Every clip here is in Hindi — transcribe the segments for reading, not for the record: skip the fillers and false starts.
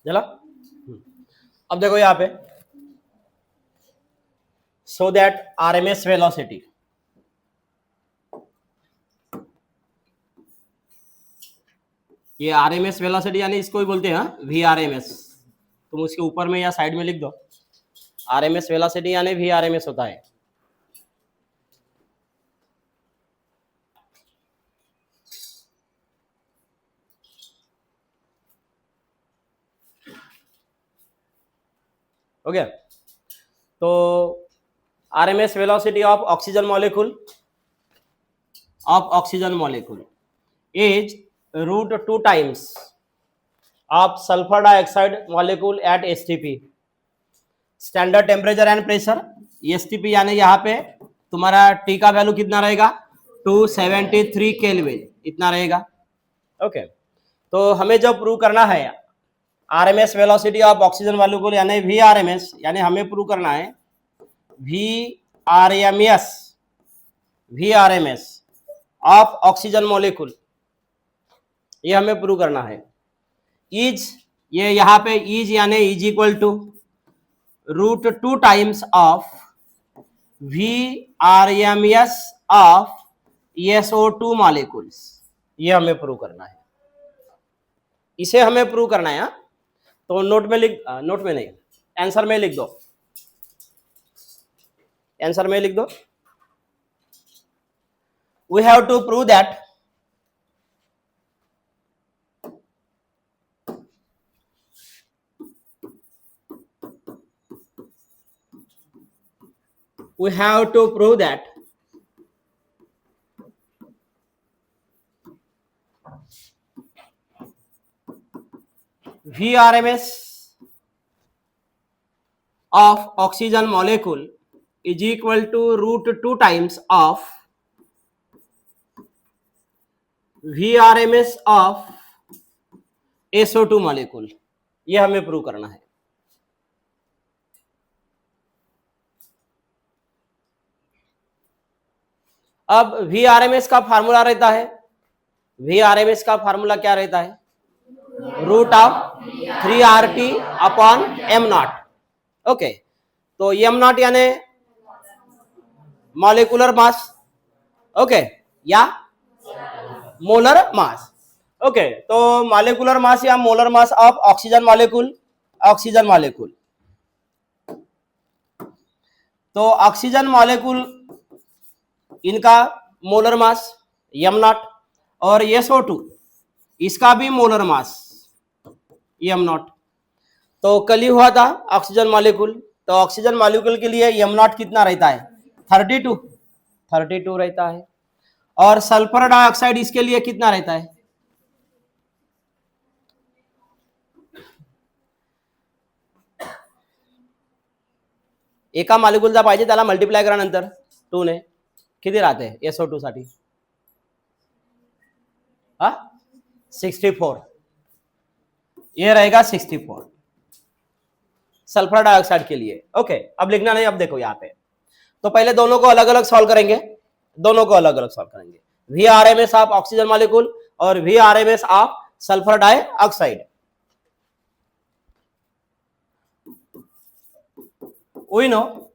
चला अब देखो यहां पे, सो दैट आरएमएस वेलोसिटी, ये आरएमएस वेलोसिटी यानी इसको ही बोलते हैं वी आरएमएस, तुम उसके ऊपर में या साइड में लिख दो, आरएमएस वेलोसिटी यानी वी आरएमएस होता है। ओके, तो RMS velocity of oxygen molecule is √2 times of sulfur dioxide molecule at STP, standard temperature and pressure, STP यानी यहाँ पे तुम्हारा टी का वैल्यू कितना रहेगा 273 केल्विन इतना रहेगा। ओके, तो हमें जब प्रूव करना है RMS velocity of oxygen molecule यानी वी आरएमएस, यानी हमें प्रूव करना है V RMS of oxygen molecule, ये हमें प्रूव करना है। इज, ये यहाँ पे इज यानी is equal to √2 times of VRMS of SO2 molecules, ये हमें प्रूव करना है, इसे हमें प्रूव करना है। तो नोट में नहीं, आंसर में लिख दो, आंसर में लिख दो, we have to prove that VRMS of oxygen molecule is equal to √2 times of VRMS of SO2 molecule, ये हमें प्रूव करना है। अब VRMS का फार्मूला रहता है, VRMS का फार्मूला क्या रहता है, √3RT अपॉन m0। ओके, तो m0 यानी मॉलिक्यूलर मास, ओके, या मोलर मास। ओके, तो मॉलिक्यूलर मास या molar mass of oxygen molecule, तो ऑक्सीजन मॉलिक्यूल इनका मोलर मास m0 और SO2 इसका भी मोलर मास m0। तो कल ही हुआ था ऑक्सीजन मॉलिक्यूल, तो ऑक्सीजन मॉलिक्यूल के लिए m0 कितना रहता है 32 रहता है, और सल्फर डाइऑक्साइड इसके लिए कितना रहता है, एका मॉलिक्यूलचा पाहिजे त्याला मल्टिप्लाय करा नंतर 2 ने, किती राहते SO2 साठी 64, ये रहेगा 64 सल्फर डाइऑक्साइड के लिए। ओके, अब लिखना नहीं, अब देखो यहाँ पे, तो पहले दोनों को अलग अलग सॉल्व करेंगे, VRMS ऑफ ऑक्सीजन मॉलिक्यूल और VRMS of sulphur dioxide. We know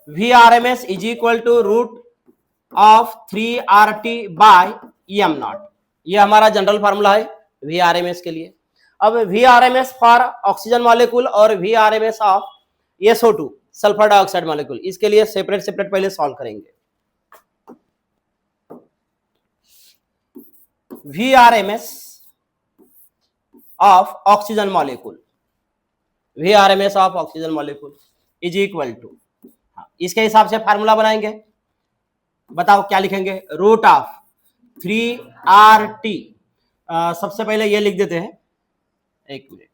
VRMS is equal to √3RT by m0, ये हमारा जनरल फार्मूला है VRMS के लिए। अब VRMS फॉर ऑक्सीजन मॉलिक्यूल और VRMS of SO2 sulphur dioxide molecule, इसके लिए सेपरेट पहले सॉल्व करेंगे। VRMS of oxygen molecule is equal to, इसके हिसाब से फार्मूला बनाएंगे, बताओ क्या लिखेंगे, √3RT। सबसे पहले ये लिख देते हैं, एक मिनट,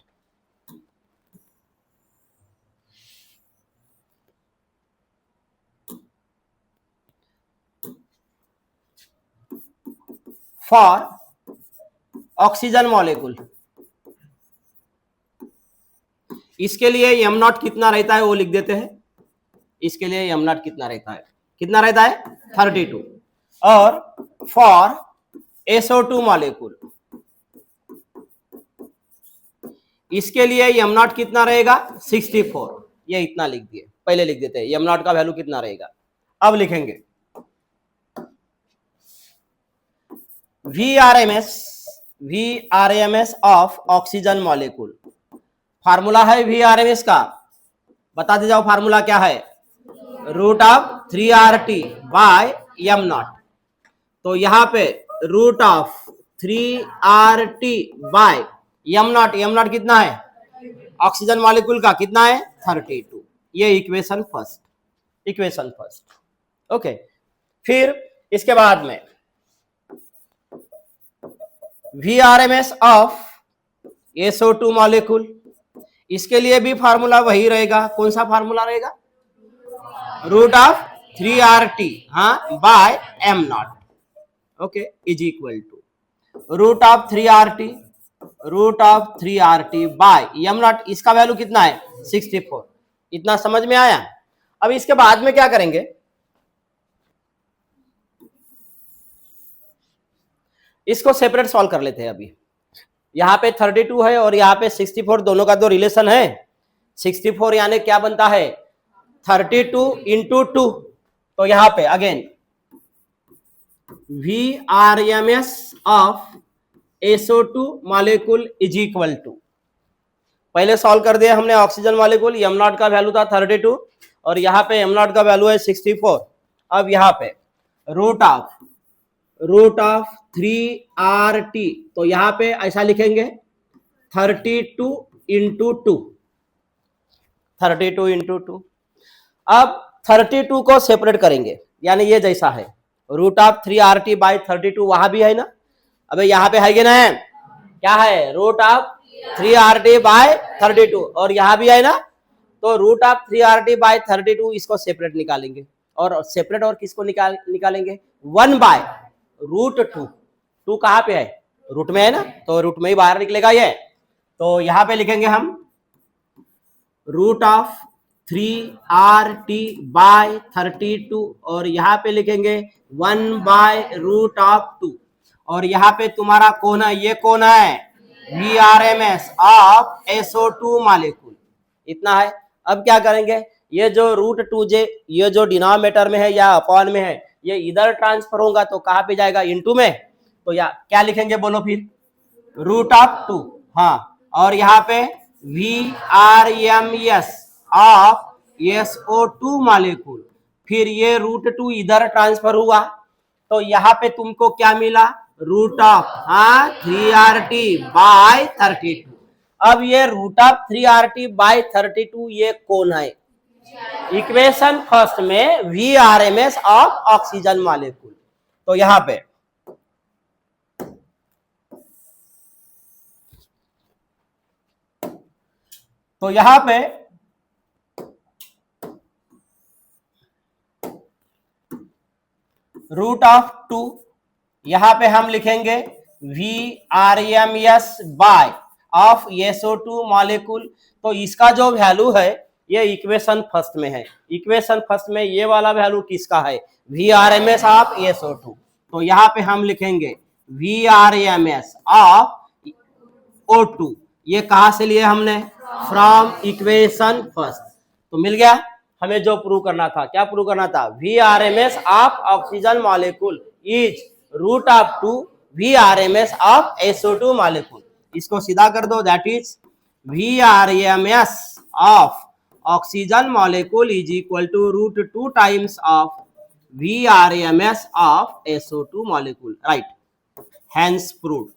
फॉर ऑक्सीजन मॉलिक्यूल, इसके लिए m0 कितना रहता है वो लिख देते हैं, इसके लिए m0 कितना रहता है 32, और फॉर SO2 मॉलिक्यूल इसके लिए m नॉट कितना रहेगा 64। ये इतना लिख दिए, पहले लिख देते हैं m नॉट का वैल्यू कितना रहेगा। अब लिखेंगे VRMS of oxygen molecule. Formula है VRMS का, बता दे जाओ फार्मूला क्या है, root of 3RT by m naught. तो यहां पे root of 3RT by m naught कितना है ऑक्सीजन मॉलिक्यूल का, कितना है 32। ये इक्वेशन फर्स्ट। ओके, फिर इसके बाद में VRMS ऑफ SO2 मॉलिक्यूल, इसके लिए भी फार्मूला वही रहेगा। कौन सा फार्मूला रहेगा, रूट ऑफ 3RT हाँ by m naught. Okay, is equal to root of 3RT by m naught. इसका वैल्यू कितना है 64। इतना समझ में आया। अब इसके बाद में क्या करेंगे, इसको सेपरेट सॉल्व कर लेते हैं। अभी यहाँ पे 32 है और यहाँ पे 64, दोनों का दो रिलेशन है। 64 यानी क्या बनता है 32 इंटू 2। तो यहाँ पे again VRMS of SO2 molecule is equal to, पहले सॉल्व कर दिया हमने ऑक्सीजन मॉलिक्यूल, m नॉट का वैल्यू था 32 और यहाँ पे m नॉट का वैल्यू है 64। अब यहाँ पे रूट ऑफ 3RT, तो यहाँ पे ऐसा लिखेंगे 32 इंटू 2। अब 32 को सेपरेट करेंगे, यानी ये जैसा है रूट ऑफ 3RT बाई 32, वहां भी है ना, अबे यहाँ पे है कि ना, है क्या है रूट ऑफ 3RT बाय 32 और यहाँ भी है ना, तो रूट ऑफ 3RT बाय 32 इसको सेपरेट निकालेंगे। और सेपरेट और किसको निकालेंगे 1 बाय रूट 2 कहाँ पे है रूट में है ना, तो रूट में ही बाहर निकलेगा ये। तो यहाँ पे लिखेंगे हम रूट ऑफ 3RT बाय 32 और यहाँ पे लिखेंगे 1 बाय रूट ऑफ 2 और यहाँ पे तुम्हारा कौन है, ये कौन है VRMS ऑफ SO2 मॉलिक्यूल, इतना है। अब क्या करेंगे, ये जो रूट 2 ये जो डिनोमिनेटर में है या अपॉन में है, ये इधर ट्रांसफर होगा तो कहाँ पे जाएगा इनटू में। तो या क्या लिखेंगे बोलो फिर रूट ऑफ 2 हाँ, और यहाँ पे VRMS ऑफ SO2 मॉलिक्यूल, फिर ये रूट 2 इधर ट्रांसफर हुआ तो यहाँ पे तुमको क्या मिला रूट ऑफ 3RT बाय 32। अब ये रूट ऑफ 3RT बाय 32 ये कौन है, इक्वेशन फर्स्ट में VRMS ऑफ ऑक्सीजन मॉलिक्यूल। तो यहाँ पे रूट ऑफ 2 यहाँ पे हम लिखेंगे VRMS bye of SO2 molecule. तो इसका जो वैल्यू है ये इक्वेशन फर्स्ट में है। इक्वेशन फर्स्ट में ये वाला वैल्यू किसका है VRMS ऑफ SO2। तो यहाँ पे हम लिखेंगे VRMS ऑफ O2, ये कहां से लिए हमने फ्रॉम इक्वेशन फर्स्ट। तो मिल गया हमें जो प्रूव करना था। क्या प्रूव करना था, VRMS of oxygen molecule is root of 2 VRMS of SO2 molecule. इसको सीधा कर दो, that is VRMS of oxygen molecule is equal to root 2 times of VRMS of SO2 molecule, right, hence proved.